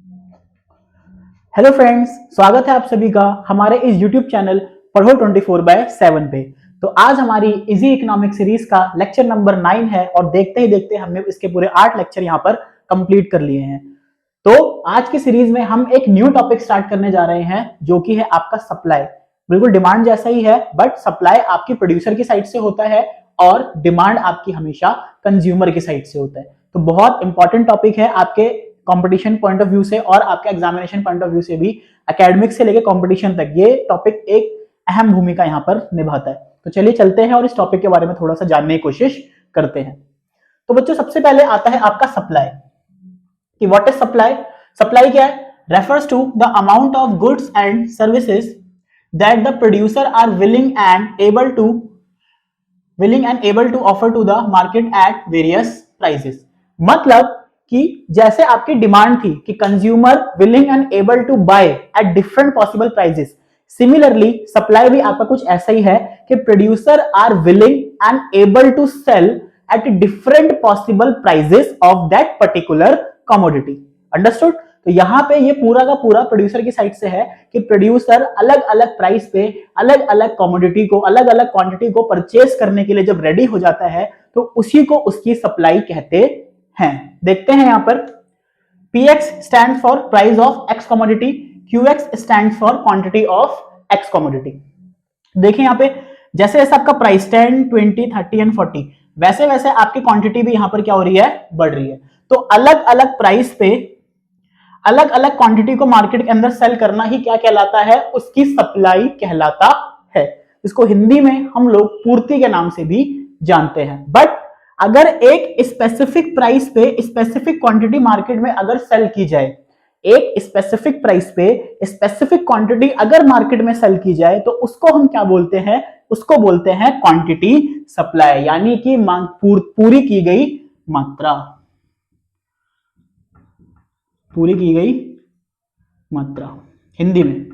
Hello friends, स्वागत है आप सभी का हमारे इस यूट्यूब चैनल पढ़ो 24/7 पे। तो आज हमारी इजी इकोनॉमिक सीरीज का लेक्चर नंबर 9 है और देखते ही देखते हमने इसके पूरे 8 लेक्चर यहाँ पर कंप्लीट कर लिए हैं। तो आज की सीरीज में हम एक न्यू टॉपिक स्टार्ट करने जा रहे हैं जो कि है आपका सप्लाई। बिल्कुल डिमांड जैसा ही है, बट सप्लाई आपकी प्रोड्यूसर की साइड से होता है और डिमांड आपकी हमेशा कंज्यूमर की साइड से होता है। तो बहुत इंपॉर्टेंट टॉपिक है आपके कंपटीशन पॉइंट ऑफ व्यू से और आपके एग्जामिनेशन पॉइंट ऑफ व्यू से भी। एकेडमिक से लेकर कंपटीशन तक ये टॉपिक एक अहम भूमिका यहाँ पर निभाता है। तो चलिए चलते हैं और इस टॉपिक के बारे में थोड़ा सा जानने की कोशिश करते हैं। तो बच्चों, सबसे पहले आता है आपका सप्लाई कि व्हाट इज सप्लाई। सप्लाई क्या है? Refers to the amount of goods and services that the producer are willing and able to offer to the market at various prices. मतलब कि जैसे आपकी डिमांड थी कि consumer willing and able to buy at different possible prices, similarly supply भी आपका कुछ ऐसा ही है कि producer are willing and able to sell at different possible prices of that particular commodity. Understood? तो यहां पे ये पूरा का पूरा प्रोड्यूसर की साइड से है कि प्रोड्यूसर अलग अलग प्राइस पे अलग अलग कमोडिटी को, अलग अलग क्वांटिटी को परचेस करने के लिए जब रेडी हो जाता है तो उसी को उसकी सप्लाई कहते हैं। देखते हैं यहां पर Px stand for price of x commodity, Qx stand for quantity of x commodity. देखिए यहां पे जैसे जैसे आपका प्राइस 10, 20, 30 एंड 40, वैसे वैसे आपकी क्वांटिटी भी यहां पर क्या हो रही है? बढ़ रही है। तो अलग अलग प्राइस पे अलग अलग क्वांटिटी को मार्केट के अंदर सेल करना ही क्या कहलाता है? उसकी सप्लाई कहलाता है। इसको हिंदी में हम लोग पूर्ति के नाम से भी जानते हैं। बट अगर एक स्पेसिफिक प्राइस पे स्पेसिफिक क्वांटिटी मार्केट में अगर सेल की जाए, एक स्पेसिफिक प्राइस पे स्पेसिफिक क्वांटिटी अगर मार्केट में सेल की जाए तो उसको हम क्या बोलते हैं? उसको बोलते हैं क्वांटिटी सप्लाई, यानी कि पूरी की गई मात्रा, पूरी की गई मात्रा हिंदी में।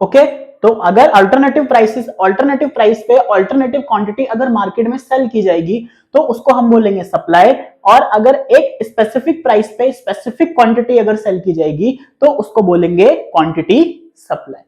ओके, तो अगर अल्टरनेटिव प्राइस पे अल्टरनेटिव क्वांटिटी अगर मार्केट में सेल की जाएगी तो उसको हम बोलेंगे सप्लाई, और अगर एक स्पेसिफिक प्राइस पे स्पेसिफिक क्वांटिटी अगर सेल की जाएगी तो उसको बोलेंगे क्वांटिटी सप्लाई।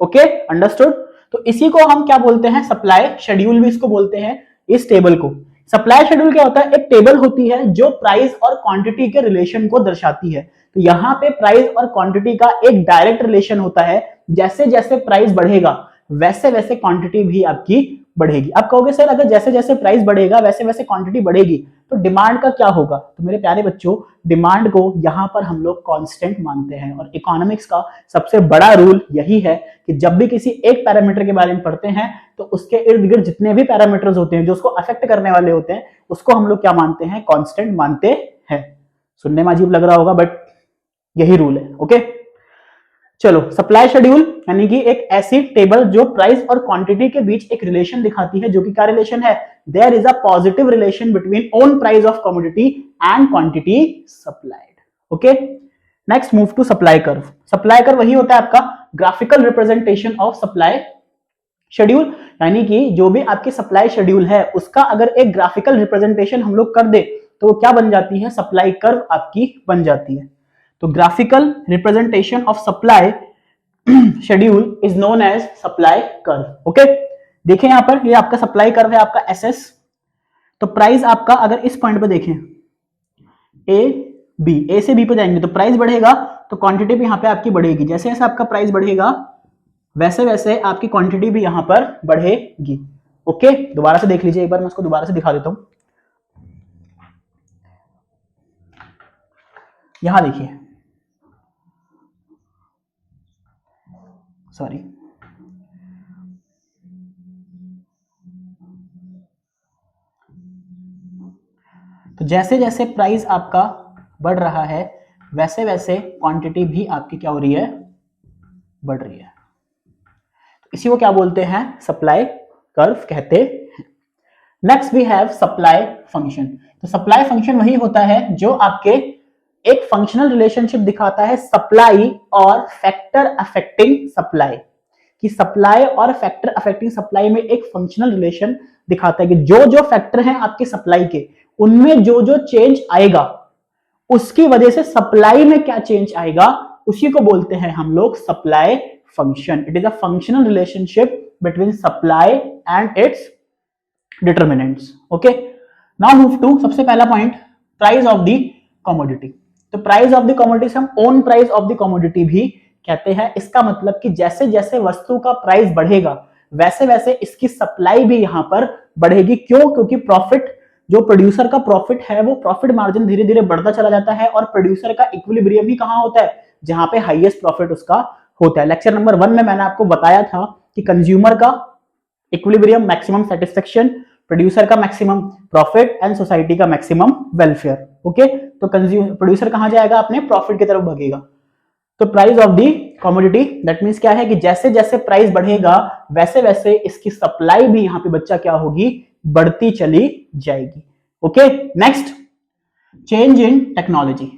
Okay, understood? तो इसी को हम क्या बोलते हैं? सप्लाई शेड्यूल भी इसको बोलते हैं, इस टेबल को। सप्लाई शेड्यूल क्या होता है? एक टेबल होती है जो प्राइस और क्वांटिटी के रिलेशन को दर्शाती है। तो यहां पे प्राइस और क्वांटिटी का एक डायरेक्ट रिलेशन होता है। जैसे जैसे प्राइस बढ़ेगा वैसे वैसे क्वांटिटी भी आपकी बढ़ेगी। आप कहोगे सर अगर जैसे जैसे प्राइस बढ़ेगा वैसे वैसे क्वांटिटी बढ़ेगी तो डिमांड का क्या होगा? तो मेरे प्यारे बच्चों, डिमांड को यहां पर हम लोग कांस्टेंट मानते हैं और इकोनॉमिक्स का सबसे बड़ा रूल यही है कि जब भी किसी एक पैरामीटर के बारे में पढ़ते हैं तो उसके इर्द गिर्द जितने भी पैरामीटर्स होते हैं जो उसको अफेक्ट करने वाले होते हैं उसको हम लोग क्या मानते हैं? कांस्टेंट मानते हैं। सुनने में अजीब लग रहा होगा बट यही रूल है। ओके, चलो, सप्लाई शेड्यूल यानी कि एक ऐसी टेबल जो प्राइस और क्वांटिटी के बीच एक रिलेशन दिखाती है, जो कि क्या रिलेशन है? There is a positive relation between own price of commodity and quantity supplied. Okay, next move to supply curve. Supply curve वही होता है आपका graphical representation of supply schedule, यानी कि जो भी आपकी सप्लाई शेड्यूल है उसका अगर एक ग्राफिकल रिप्रेजेंटेशन हम लोग कर दे तो वो क्या बन जाती है? सप्लाई कर्व आपकी बन जाती है। तो graphical representation of supply schedule is known as supply curve. Okay, देखिए यहां पर ये आपका सप्लाई कर्व है, आपका एसएस। तो प्राइस आपका अगर इस पॉइंट पे देखें ए से बी पे जाएंगे तो प्राइस बढ़ेगा तो क्वांटिटी भी यहां पे आपकी बढ़ेगी। जैसे जैसे आपका प्राइस बढ़ेगा वैसे वैसे आपकी क्वांटिटी भी यहां पर बढ़ेगी। ओके, दोबारा से देख लीजिए एक बार, मैं इसको दोबारा से दिखा देता हूं। यहां देखिए, सॉरी, तो जैसे जैसे प्राइस आपका बढ़ रहा है वैसे वैसे क्वांटिटी भी आपकी क्या हो रही है? बढ़ रही है। तो इसी को क्या बोलते हैं? सप्लाई कर्व कहते हैं। Next we have supply function. तो सप्लाई फंक्शन वही होता है जो आपके एक फंक्शनल रिलेशनशिप दिखाता है सप्लाई और फैक्टर अफेक्टिंग सप्लाई, कि सप्लाई और फैक्टर अफेक्टिंग सप्लाई में एक फंक्शनल रिलेशन दिखाता है कि जो जो फैक्टर हैं आपके सप्लाई के, उनमें जो जो चेंज आएगा उसकी वजह से सप्लाई में क्या चेंज आएगा, उसी को बोलते हैं हम लोग supply function. It is a functional relationship between supply and its determinants. Okay, now move to सबसे पहला point, price of the commodity. तो प्राइस ऑफ द कमोडिटी हम own price of the commodity भी कहते हैं। इसका मतलब कि जैसे जैसे वस्तु का प्राइस बढ़ेगा वैसे वैसे इसकी सप्लाई भी यहां पर बढ़ेगी। क्यों? क्योंकि प्रॉफिट, जो प्रोड्यूसर का प्रॉफिट है वो प्रॉफिट मार्जिन धीरे धीरे बढ़ता चला जाता है और प्रोड्यूसर का इक्विलिब्रियम ही कहां होता है, जहां पे हाईएस्ट प्रॉफिट उसका होता है। लेक्चर नंबर 1 में मैंने आपको बताया था कि कंज्यूमर का इक्विलिब्रियम, मैक्सिमम सेटिस्फेक्शन, प्रोड्यूसर का मैक्सिमम प्रॉफिट एंड सोसाइटी का मैक्सिमम वेलफेयर। ओके, तो प्रोड्यूसर कहां जाएगा, अपने प्रॉफिट की तरफ भागेगा। तो price of the commodity that means क्या है कि जैसे जैसे प्राइस बढ़ेगा वैसे वैसे इसकी सप्लाई भी यहां पे बच्चा क्या होगी, बढ़ती चली जाएगी। Okay, next, change in technology.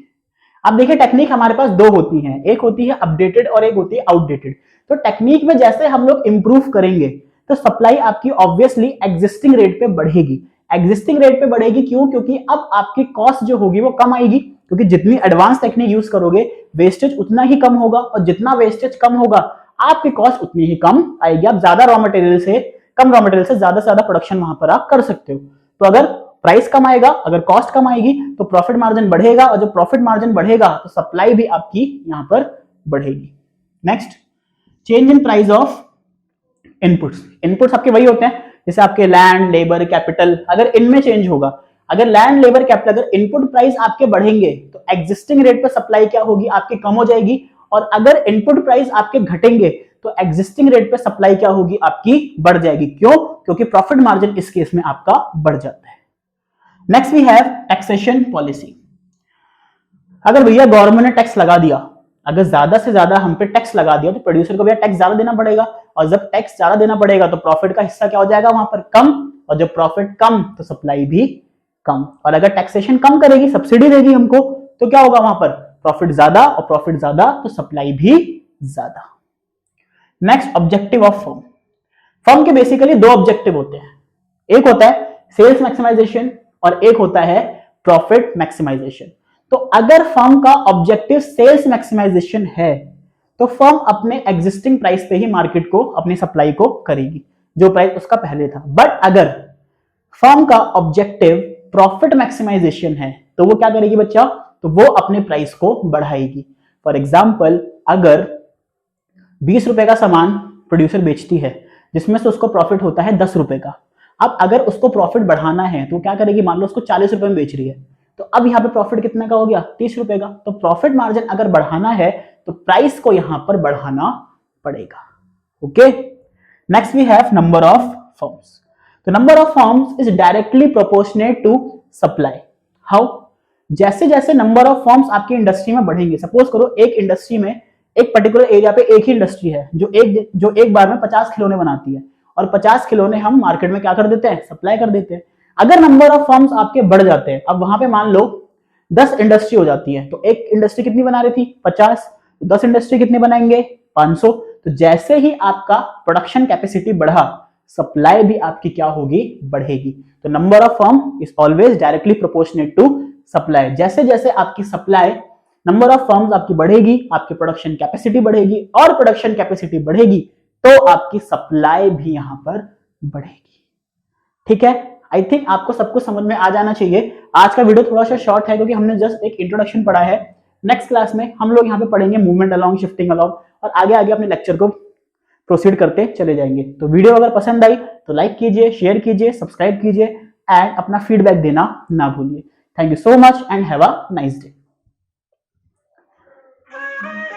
अब देखिए टेक्निक हमारे पास दो होती हैं, एक होती है अपडेटेड और एक होती है आउटडेटेड। तो टेक्निक में जैसे हम लोग इंप्रूव करेंगे तो सप्लाई आपकी ऑब्वियसली एग्जिस्टिंग रेट पे बढ़ेगी। एग्जिस्टिंग रेट पे बढ़ेगी क्यों? क्योंकि अब आपकी कॉस्ट जो होगी वो कम आएगी, क्योंकि जितनी एडवांस टेक्निक यूज करोगे वेस्टेज उतना ही कम होगा, और जितना वेस्टेज कम होगा आपकी कॉस्ट उतनी ही कम आएगी। आप ज्यादा रॉ मटेरियल से, कम रॉ मटेरियल से ज्यादा प्रोडक्शन वहां पर आप कर सकते हो। तो अगर प्राइस कम आएगा, अगर कॉस्ट कम आएगी तो प्रॉफिट मार्जिन बढ़ेगा, और जब प्रॉफिट मार्जिन बढ़ेगा तो सप्लाई भी आपकी यहां पर बढ़ेगी। Next, change in price of inputs. Inputs आपके वही होते हैं जैसे आपके लैंड, लेबर, कैपिटल, अगर इनमें चेंज होगा, अगर लैंड, लेबर, कैपिटल, अगर इनपुट प्राइस आपके बढ़ेंगे तो एग्जिस्टिंग रेट पे सप्लाई क्या होगी, आपकी कम हो जाएगी, और अगर इनपुट प्राइस आपके घटेंगे तो एग्जिस्टिंग रेट पे सप्लाई क्या होगी, आपकी बढ़ जाएगी। क्यों? क्योंकि प्रॉफिट मार्जिन इस केस में आपका बढ़ जाता है। Next we have taxation policy. अगर भैया गवर्नमेंट ने टैक्स लगा दिया, अगर ज्यादा से ज्यादा हम पे टैक्स लगा दिया तो प्रोड्यूसर को भैया टैक्स ज्यादा देना पड़ेगा, और जब टैक्स ज्यादा देना पड़ेगा तो प्रॉफिट का हिस्सा क्या हो जाएगा वहां पर, कम, और जब प्रॉफिट कम तो सप्लाई भी कम। और अगर टैक्सेशन कम करेगी, सब्सिडी देगी हमको, तो क्या होगा वहां पर, प्रॉफिट ज्यादा, और प्रॉफिट ज्यादा तो सप्लाई भी ज्यादा। Next, objective of firm. Firm के बेसिकली दो ऑब्जेक्टिव होते हैं, एक होता है सेल्स मैक्सिमाइजेशन और एक होता है प्रॉफिट मैक्सिमाइजेशन। तो अगर फर्म का ऑब्जेक्टिव सेल्स मैक्सिमाइजेशन है तो फर्म अपने एग्जिस्टिंग प्राइस पे ही मार्केट को, अपनी सप्लाई को करेगी जो प्राइस उसका पहले था। बट अगर फर्म का ऑब्जेक्टिव प्रॉफिट मैक्सिमाइजेशन है तो वो क्या करेगी बच्चा, तो वो अपने प्राइस को बढ़ाएगी। फॉर एग्जाम्पल, अगर 20 रुपए का सामान प्रोड्यूसर बेचती है जिसमें से उसको प्रॉफिट होता है 10 रुपए का, अब अगर उसको प्रॉफिट बढ़ाना है तो क्या करेगी, मान लो उसको 40 रुपए में बेच रही है, तो अब यहाँ पे प्रॉफिट कितने का हो गया, 30 रुपए का। तो प्रॉफिट मार्जिन अगर बढ़ाना है तो प्राइस को यहां पर बढ़ाना पड़ेगा। Okay, next we have number of firms. तो number of firms is directly proportionate to supply. How? जैसे जैसे नंबर ऑफ फर्म्स आपकी इंडस्ट्री में बढ़ेंगे, सपोज करो एक इंडस्ट्री में, एक पर्टिकुलर एरिया पे एक ही इंडस्ट्री है जो एक बार में 50 खिलौने बनाती है, और 50 खिलौने हम मार्केट में क्या कर देते हैं, सप्लाई कर देते हैं। अगर नंबर ऑफ फर्म्स आपके बढ़ जाते हैं, अब वहां पे मान लो 10 इंडस्ट्री हो जाती है, तो एक इंडस्ट्री कितनी बना रही थी, 50, तो 10 इंडस्ट्री कितने बनाएंगे, 500। तो जैसे ही आपका प्रोडक्शन कैपेसिटी बढ़ा, सप्लाई भी आपकी क्या होगी, बढ़ेगी। तो number of firm is always directly proportionate to supply. जैसे जैसे आपकी सप्लाई, नंबर ऑफ फर्म्स आपकी बढ़ेगी, आपकी प्रोडक्शन कैपेसिटी बढ़ेगी, और प्रोडक्शन कैपेसिटी बढ़ेगी तो आपकी सप्लाई भी यहां पर बढ़ेगी। ठीक है, आई थिंक आपको सब कुछ समझ में आ जाना चाहिए। आज का वीडियो थोड़ा सा शॉर्ट है क्योंकि हमने जस्ट एक इंट्रोडक्शन पढ़ा है। नेक्स्ट क्लास में हम लोग यहाँ पे पढ़ेंगे मूवमेंट अलोंग, शिफ्टिंग अलोंग, और आगे आगे अपने लेक्चर को प्रोसीड करते चले जाएंगे। तो वीडियो अगर पसंद आई तो लाइक कीजिए, शेयर कीजिए, सब्सक्राइब कीजिए, एंड अपना फीडबैक देना ना भूलिए। Thank you so much and have a nice day.